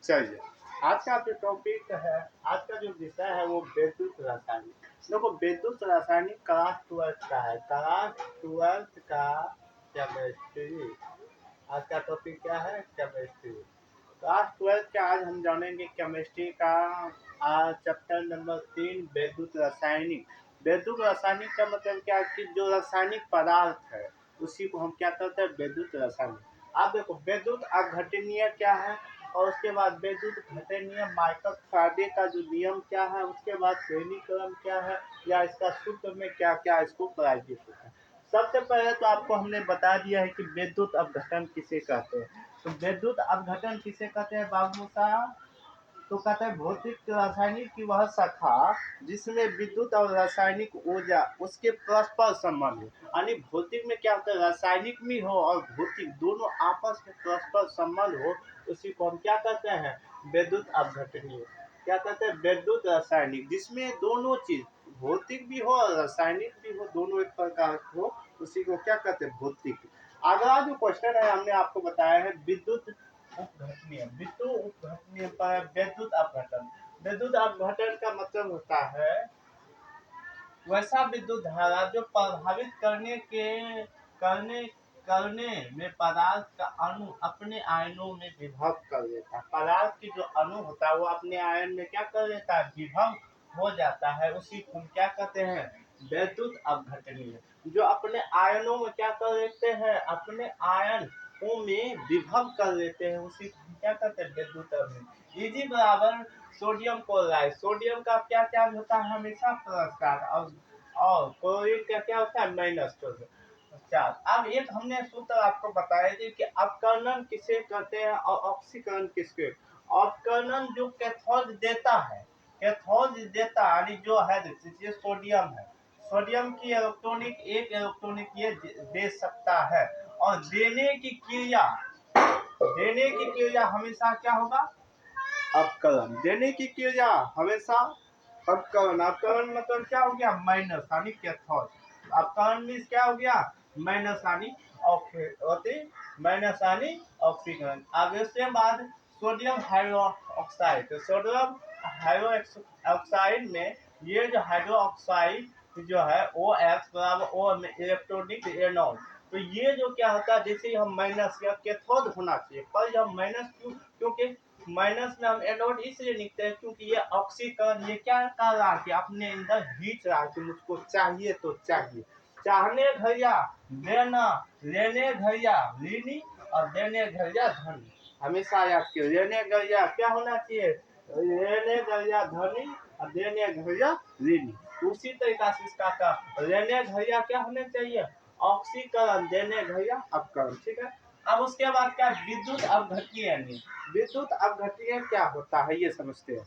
चलिए, आज का जो टॉपिक है, आज का जो विषय है वो विद्युत रासायनिक। देखो, विद्युत रासायनिक क्लास 12 का है, क्लास 12 का केमिस्ट्री। आज का टॉपिक क्या है? केमिस्ट्री। क्लास 12 का आज हम जानेंगे केमिस्ट्री का चैप्टर नंबर 3 विद्युत रासायनिक। विद्युत रासायनिक का मतलब क्या है कि जो रासायनिक पदार्थ है उसी को हम क्या कहते हैं? विद्युत रासायनिक। आप देखो, विद्युत अपघटनीय क्या है, और उसके बाद विद्युत घटनीय माइकल फैराडे का जो नियम क्या है, उसके बाद श्रेणी क्रम क्या है, या इसका सूत्र में क्या क्या इसको प्रायोजित होता है। सबसे पहले तो आपको हमने बता दिया है कि विद्युत अपघटन किसे कहते हैं। तो विद्युत अपघटन किसे कहते हैं बाबू साहब? तो कहते हैं भौतिक रासायनिक की वह शाखा जिसमें विद्युत और रासायनिक ऊर्जा उसके परस्पर संबंध हो। यानी भौतिक में क्या होता है? रासायनिक भी हो और भौतिक दोनों आपस में परस्पर संबंध हो, उसी को हम क्या कहते हैं? विद्युत अपघटनीय। क्या कहते हैं? विद्युत रासायनिक, जिसमें दोनों चीज भौतिक भी हो और रासायनिक भी हो, दोनों एक प्रकार हो, उसी को क्या कहते हैं? भौतिक। अगला जो क्वेश्चन है हमने आपको बताया है विद्युत उपघटनीय। विद्युत अपघटन। विद्युत अपघटन का मतलब होता है वैसा विद्युत धारा जो प्रभावित करने करने में पदार्थ का अणु अपने आयनों में विभव कर लेता है। पदार्थ की जो अणु होता है वो अपने आयन में क्या कर लेता है? विभव हो जाता है। उसी को हम क्या कहते हैं? विद्युत अपघटनीय। जो अपने आयनों में क्या कर लेते हैं? अपने आयन में विभव कर लेते हैं, उसी को हम क्या कहते हैं? विद्युत अपघटन। Eg बराबर सोडियम क्लोराइड। सोडियम का क्या चार्ज होता है? हमेशा प्लस चार्ज, और क्लोरीन का क्या होता है? Minus charge. अब एक हमने सूत्र आपको बताया थी कि अपकर्णन किसे कहते हैं और ऑक्सीकरण किसके। अपकर्णन जो कैथोड देता है, कैथोड देता यानी जो है जैसे सोडियम है, सोडियम की इलेक्ट्रॉनिक एक इलेक्ट्रॉनिक ये दे सकता है, और देने की क्रिया हमेशा क्या होगा? अपकरण। देने की क्रिया हमेशा अपकरण। अपकरण मतलब क्या हो गया? माइनस यानी कैथोड। अपकरण मीन्स क्या हो गया? माइनस यानी माइनस यानी ऑक्सीकरण। अब इसके बाद सोडियम हाइड्रोक्साइड। तो सोडियम हाइड्रोक्साइड में ये जो हाइड्रोक्साइड जो है OX बराबर O में इलेक्ट्रॉनिक एनोड। तो ये जो क्या होता है, जैसे हम माइनस या कैथोड होना चाहिए, पर जब माइनस क्योंकि माइनस में हम एनोड इसलिए लिखते हैं क्योंकि ये ऑक्सीकरण ये क्या कर रहा है कि अपने अंदर खींच रहा है कि मुझको चाहिए तो चाहिए। चाहने घरिया देना, लेने घरिया लीनी, और देने घरिया धनी। हमेशा याद करिए, लेने घरिया क्या होना चाहिए? लेने घरिया धनी और देने घरिया लीनी। उसी तरीका से इसका का लेने घरिया क्या होने चाहिए? ऑक्सीकरण, देने घरिया अपकरण। ठीक है। अब उसके बाद क्या? विद्युत अपघटनीय। विद्युत अपघटनीय क्या होता है ये समझते हैं।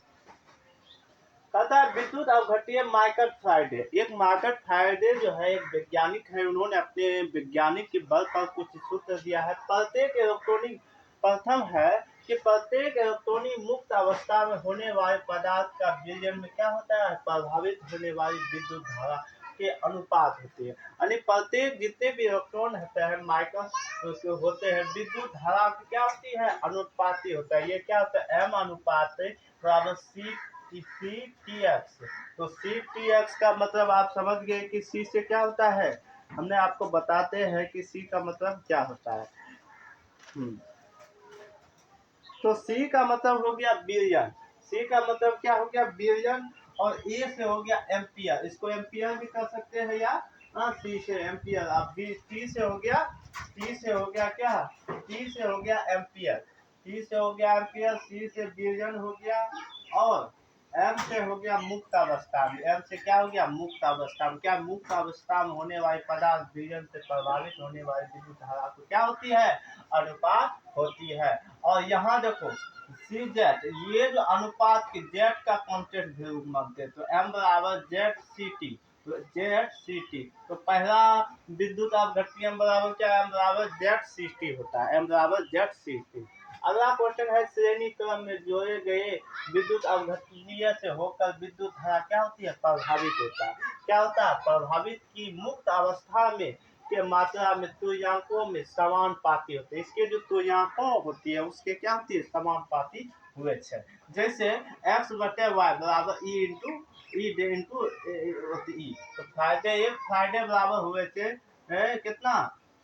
कहता है विद्युत अपघटनीय माइकल फैराडे। एक माइकल फैराडे जो है एक वैज्ञानिक है, उन्होंने अपने वैज्ञानिक के बल पर कुछ सूत्र दिया है। प्रत्येक इलेक्ट्रॉनिक प्रथम है कि प्रत्येक इलेक्ट्रॉनिक मुक्त अवस्था में होने वाले पदार्थ का विलयन में क्या होता है? प्रभावित होने वाली विद्युत धारा के अनुपात होती है। यानी प्रत्येक जितने भी इलेक्ट्रॉन होते हैं माइकल होते हैं, विद्युत धारा की क्या होती है? अनुपाती होता है। ये क्या होता है? M अनुपात बराबर CTX। तो CTX का मतलब आप समझ गए कि C से क्या होता है। हमने आपको बताते हैं कि C का मतलब क्या होता है। तो C का मतलब हो गया बिलियन। C का मतलब क्या हो गया? बिलियन। और A से हो गया एम्पियर। इसको एम्पियर भी कर सकते हैं या C से एम्पियर। अब T से हो गया, T से हो गया क्या? T से हो गया एम्पियर। T से हो गया एम्पियर, C से बिलियन हो गया, और M से हो गया मुक्त अवस्था में। M से क्या हो गया? मुक्त अवस्था में। क्या? मुक्त अवस्था में होने वाले पदार्थ विलयन से प्रभावित होने वाली विद्युत धारा को क्या होती है? अनुपात होती है। और यहाँ देखो सी जेट, ये जो अनुपात की जेट का कॉन्स्टेंट वैल्यू मानते हैं, तो M बराबर ZCT। तो ZCT तो पहला विद्युत अपघटनीय बराबर क्या? M बराबर ZCT होता है। M बराबर ZCT। अगला क्वेश्चन है श्रेणी क्रम में जोड़े गए विद्युत अपघटनीय से होकर विद्युत धारा क्या होती है? प्रभावित होता है। क्या होता है? प्रभावित की मुक्त अवस्था में के मात्रा में तुल्यांकों में समानुपाती होते हैं। इसके जो तुल्यांकों होती है उसके क्या होती है? समानुपाती हुए छे। जैसे x बटे y बराबर ई इंटू ई, तो फायदे एक फायदे बराबर हुए थे कितना,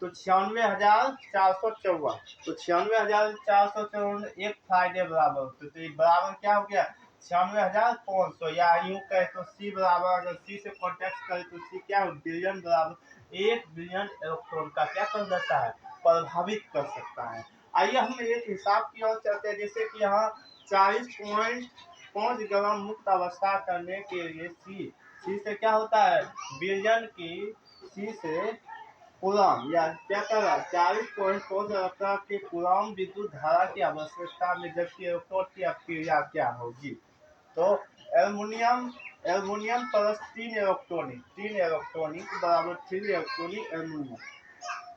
तो 96,454, तो 96,454 एक फायदे बराबर, तो ये बराबर क्या हो गया 96,500, या यूं कहे तो सी बराबर, अगर सी से कॉन्टेक्ट करें तो सी क्या हो, बिलियन बराबर 1 बिलियन इलेक्ट्रॉन का क्या कर देता है, प्रभावित कर सकता है। आइए हम एक हिसाब की ओर चलते हैं। जैसे कि यहाँ 40.5 ग्राम मुक्त अवस्था करने के लिए सी से क्या होता है, बिलियन की सी से कूलम, या क्या कर रहा है 40.5 के कूलम विद्युत धारा की आवश्यकता में, जबकि इलेक्ट्रोड की अपक्रिया क्या होगी, तो एल्युमिनियम प्लस 3 इलेक्ट्रॉनिक बराबर 3 इलेक्ट्रॉनिक एल्युमिनियम,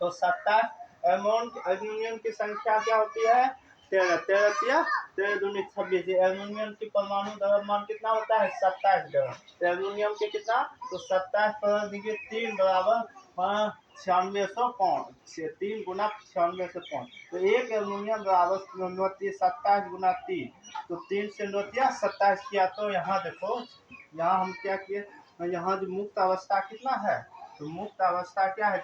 तो 27 एल्युमिनियम की संख्या क्या होती है 13, 13 दूनी 26, एल्युमिनियम की परमाणु द्रव्यमान कितना होता है 27 ग्राम, एल्युमिनियम के कितना, तो 27 पर देखिए 3 बराबर 9600 पाउंड, 3 गुना 9600 पाउंड, तो एक एल्युमिनियम बराबर नोटिया 27 गुना 3, तो 3 से नोटिया 27 किया, तो यहाँ देखो यहाँ हम क्या किए, यहाँ जो मुक्त अवस्था कितना है, तो मुक्त अवस्था क्या है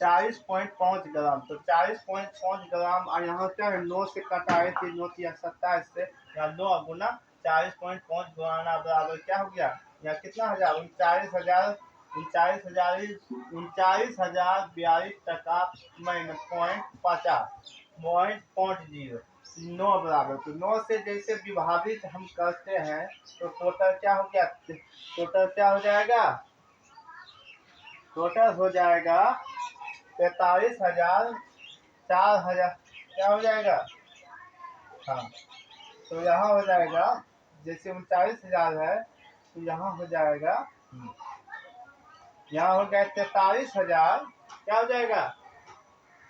40.5 ग्राम, तो 40.5 ग्राम, और यहाँ क्या है 9 से कटाए थे 9 या 27 से, यहाँ 9 गुना 40.5 गुना बराबर क्या हो गया, यहाँ कितना हजार 39,042 टका .50 9 बराबर, तो 9 से जैसे विभाजित हम करते हैं तो टोटल क्या हो गया, टोटल क्या हो जाएगा, टोटल हो जाएगा 43,000 4,000 क्या हो जाएगा, हाँ, तो यहाँ हो जाएगा जैसे 39,000 है, तो यहाँ हो जाएगा, यहाँ हो गया 43,000 क्या हो जाएगा,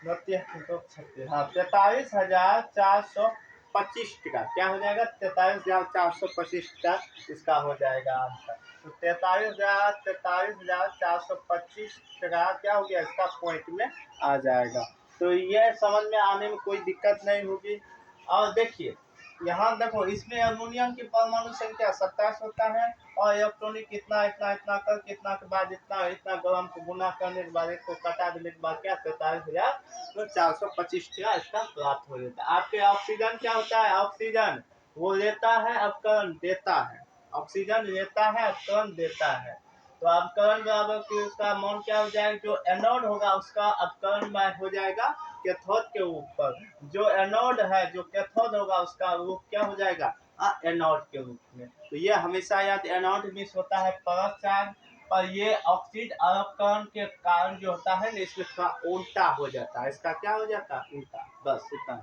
हाँ 43,425 टका क्या हो जाएगा, 43,425 टका इसका हो जाएगा आंसर, तो 43,425 टका क्या हो गया इसका पॉइंट में आ जाएगा। तो ये समझ में आने में कोई दिक्कत नहीं होगी। और देखिए यहाँ देखो इसमें अमोनियम की परमाणु संख्या 27 होता है, और इलेक्ट्रॉनिक इतना इतना इतना कर कितना के बाद इतना इतना ग्राम को गुना करने के बाद एक को कटा देने के बाद क्या 43,425 टका इसका प्राप्त हो जाता है। आपके ऑक्सीजन क्या होता है, ऑक्सीजन वो लेता है अपकरण देता है, ऑक्सीजन लेता है अपकरण देता है, तो अपकरण बराबर की उसका अमाउंट क्या हो जाएगा, जो एनोड होगा उसका अपकरण हो जाएगा कैथोड के ऊपर, जो एनोड है जो कैथोड होगा उसका रूप क्या हो जाएगा एनोड के रूप में। तो ये हमेशा याद, एनोड मिस होता है प्लस चार्ज, और ये ऑक्सीजन अपकरण के कारण जो होता है ना इसमें थोड़ा उल्टा हो जाता है, इसका क्या हो जाता है उल्टा, बस इतना है।